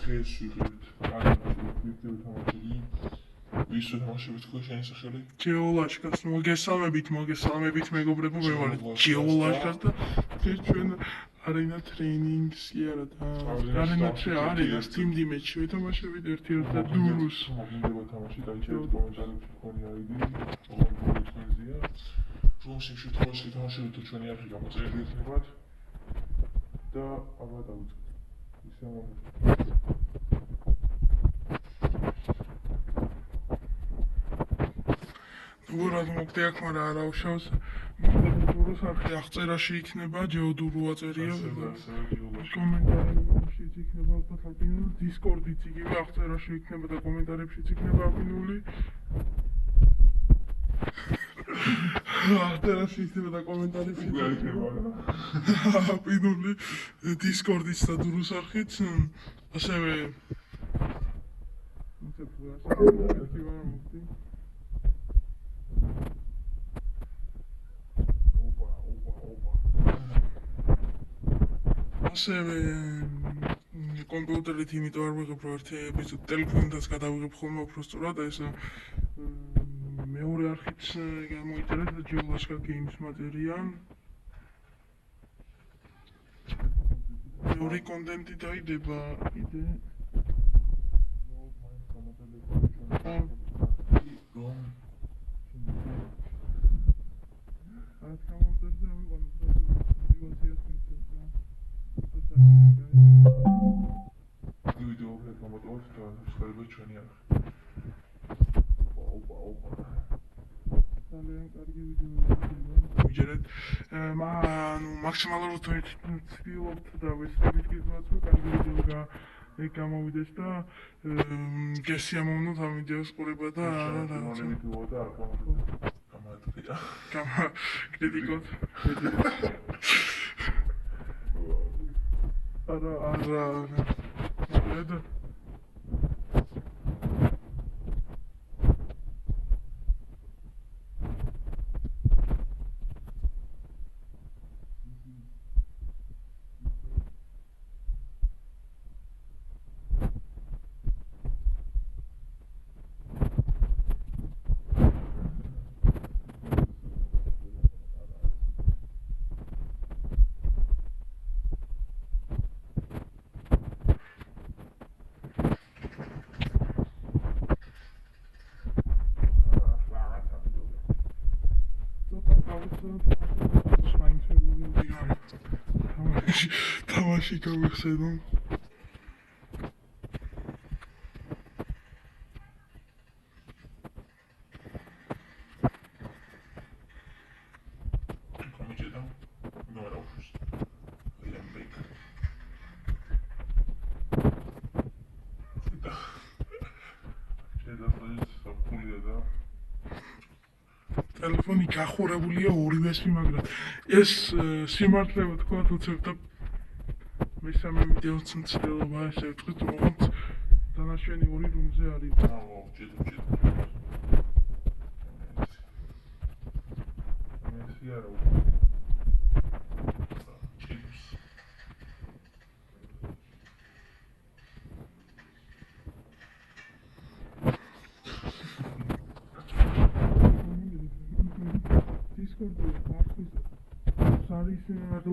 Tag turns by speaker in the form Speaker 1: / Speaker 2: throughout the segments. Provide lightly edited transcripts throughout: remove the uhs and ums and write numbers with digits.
Speaker 1: დღეს ვიღებთ ვიდეო თამაშები. ვის თამაშებით თქვენ შენი სახელი?
Speaker 2: ჯეოლაშკას მოგესალმებით მეგობრებო, მე ვარ ჯეოლაშკას და დღეს ჩვენ Arena Trainings კი არა და Arena Trainings Team Damage-ში ვეთამაშებით ერთ-ერთ დურუს.
Speaker 1: მოგინდება თამაში, დაიჭერეთ კომენტარებში თქვენი ID, როგორ თქვენზეა. რომში შეთხოვში თამაშობთ თუ ჩვენი არხი გამოწერილი იქნებათ და აბა დავიწყოთ. ისე
Speaker 2: გურად მოგდი აქ, მაგრამ არა უშავს. დურუს არხი აღწერაში იქნება, ჯეოდურუ აწერია. კომენტარებში იქნება ალბათ აპინული, Discord-იც იგივე აღწერაში იქნება და კომენტარებშიც იქნება აპინული. აღწერაში იქნება და კომენტარებში იქნება აპინული, Discord-იც და დურუს არხიც. ასევე ასევე კომპიუტერით იმიტომ არ ვიღებ, რომ ერთი ეპიზოდი ტელეფონითაც გადავიღებ ხოლმე უბრალოდ ეს მეორე არხიც გამოიწერეთ და ჯეოლაშკა გეიმს მატერია. მეორე კონტენტი დაიდება კიდე. მაქსიმალურად ვცდილობთ და ვეცდებით გიძვათ, რომ კარგი ვიდეო გამოვიდეს და გესიამოვნოთ ამ ვიდეოს ყურება და კრიტიკოთ. არა. თამაში გავიხსენო. ტელეფონი გახურებულია ორივესში, მაგრამ ეს სიმართლე ვთქვა, უცებ და მესამე ვიდეოც მცდელობა, ესე ვთქვით, როგორც დანარჩენი ორი რუმზე არის.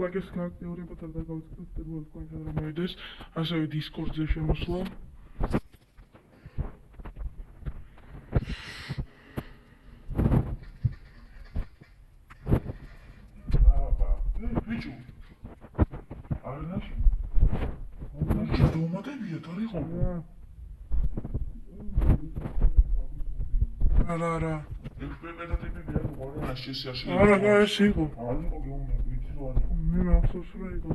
Speaker 2: ლაგეს გააქტიურებათ და გავიწყოთ პირველ კონტენტს რომ მოიდეს, ასევე Discord-ზე შემოსვლა. ბიჭო. არნაში. დომატებია თორიღო. არა. არა, ეს იყო. მე მახსოვს რა იყო.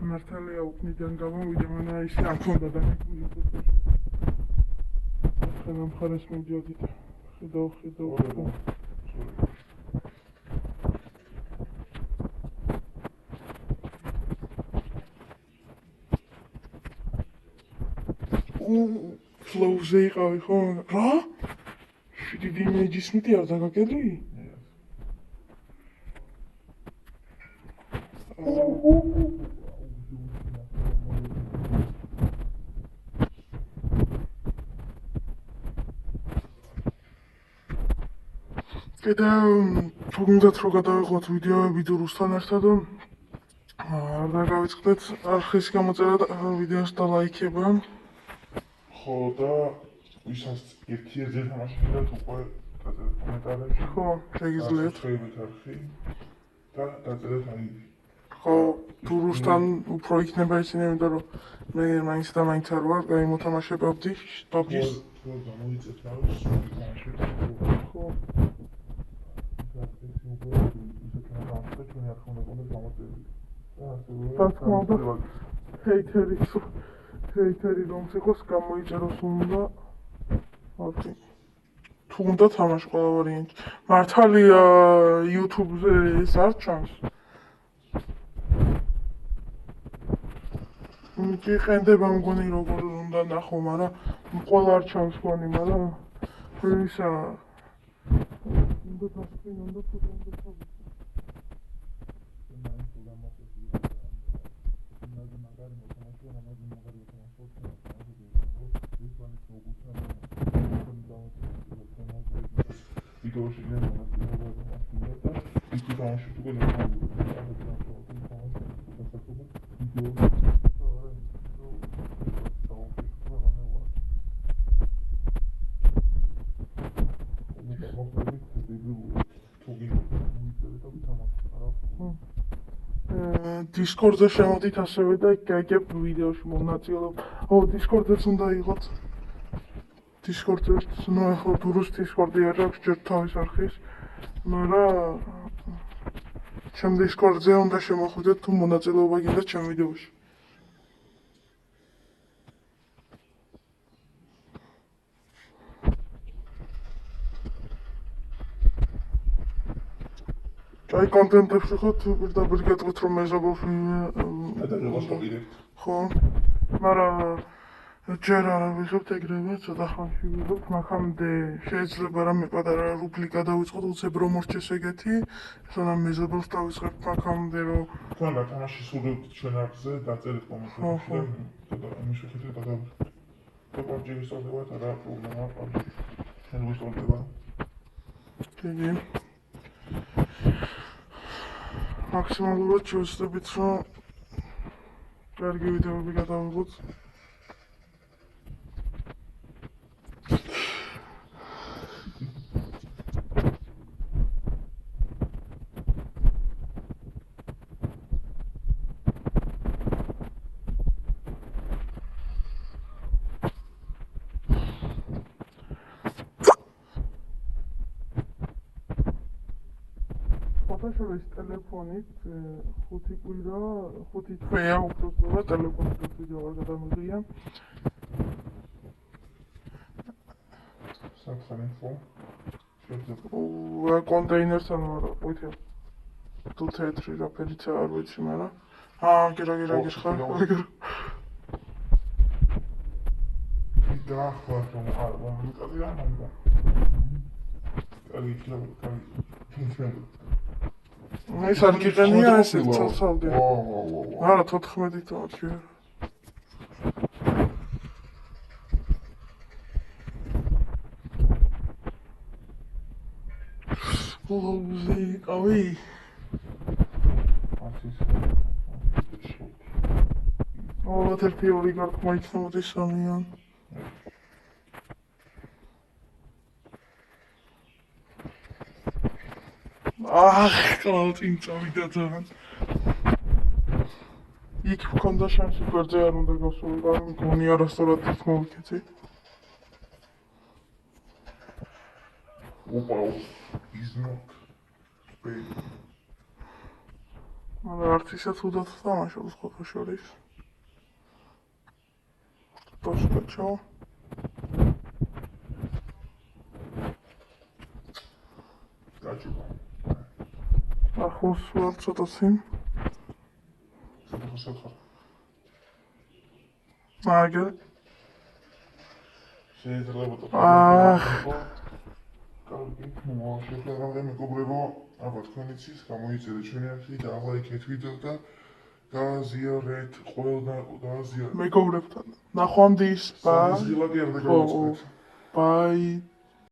Speaker 2: მართალია უკნიდან გამოვიდა, მაგრამ ის არ ქონდა დაგებული პროცესი. ახლა მხარეს მივდიოდი და ხედავ. flow შოუზე იყავი ხო? რა? დიდი იმეჯის მიტი არ დაგაკელი? კიდე თუ გინდათ რომ გადავიღოთ ვიდეოები დურუსთან ერთად არ დაგავიწყდეთ არხის გამოწერა და ვიდეოს და ლაიქება.
Speaker 1: ხო და ვისაც ერთი თამაშობთ უკვე დაწერეთ კომენტარებში.
Speaker 2: ხო, შეგიძლიათ.
Speaker 1: ხეებით არხი და დაწერეთ აიდი.
Speaker 2: ხო, დურუსთან უფრო იქნება ისინი, იმიტომ რომ მე მაინც და მაინც არ ვარ, გამოთამაშე PUBG-ს.
Speaker 1: ხო, გამოიწეთ მაინც თამაშობთ.
Speaker 2: ხო. ჰეითერი რომს იყოს გამოიწეროს უნდა ოკეი თუ უნდა თამაში ყველა ვარიანტი მართალია YouTube-ზე ეს არ ჩანს კი ყენდება მგონი როგორ უნდა ნახო მაგრამ ყველა არ ჩანს მგონი მაგრამ ისა უნდა დასკრინ უნდა ფოტო უნდა ჩავიწყო ვიდეოში ნელა ის თამაში თუ Discord-ზე შემოდით ასევე და გაიგებ ვიდეოში მონაწილეობ. Discord-ზეც უნდა იყოთ. Discord-ზეც, ну ახლა დურუს Discord-ი არ აქვს ჯერ თავის არხის, მაგრამ ჩემ Discord-ზე უნდა შემოხვიდეთ თუ მონაწილეობა გინდათ ჩემ ვიდეოში. Ai კონტენტებში ხო თუ პირდაპირ გეტყვით რომ მეზობელს
Speaker 1: გადაღებას ვიყიდებთ.
Speaker 2: ხო. მაგრამ ჯერ არ ვიზობთ ეგრევე, ცოტა ხანში ვიზობთ, მაგამდე შეიძლება რამე პატარა რუბლიკა დავიწყოთ, უცებ რომ მორჩეს ეგეთი, სანამ მეზობელს დავიწყებთ მაგამდე რომ
Speaker 1: თან თამაში სურდით ჩვენ არხზე, დაწერეთ კომენტარებში და ამის შეხედვით გადავიხოთ. და PUBG ვისწავლებთ, არა პრობლემაა PUBG. ჩვენ ვისწავლდება.
Speaker 2: დიდი მაქსიმალურად შევეცდებით, რომ კარგი ვიდეოები გადავიღოთ. შორის ტელეფონით 5 კვირა 5 თვეა უბრალოდ ტელეფონით ვიდეო არ გადამიღია.
Speaker 1: საქსანიფო.
Speaker 2: კონტეინერთან არა, ყვითი. თუ თეთრი რა ფერიც არ ვიცი, მაგრამ გირა ხარ.
Speaker 1: და ხო რომ არ მომიწევია მაგრამ. კარგი.
Speaker 2: ეს არ გიყენია ესე ცალ-ცალკე. არა 14 თვეში. ზე ყავი. თერთი ორი გარკვეულწილად მოდის სამიან. კლაუწინ წავიდა ძალიან. იქ მქონდა შანსი გვერდზე არ უნდა გავსულიყო, მგონი არასდროს იქ მოვიქეცი.
Speaker 1: Opa, is not big.
Speaker 2: მაგრამ არც ისე თუდად თამაშობს ხოთო შორის. Toscačo. Ახლოს ვარ ცოტათი.
Speaker 1: შეიძლება კარგი, შეხვედრამდე მეგობრებო, აბა თქვენიც ის გამოიწერეთ ჩვენი არხი და ლაიქეთ ვიდეო და გააზიარეთ ყველგან გააზიარეთ
Speaker 2: მეგობრებთან. ნახვამდის,
Speaker 1: სამის ღილაკი არ დაგავიწყდეთ.
Speaker 2: ბაი.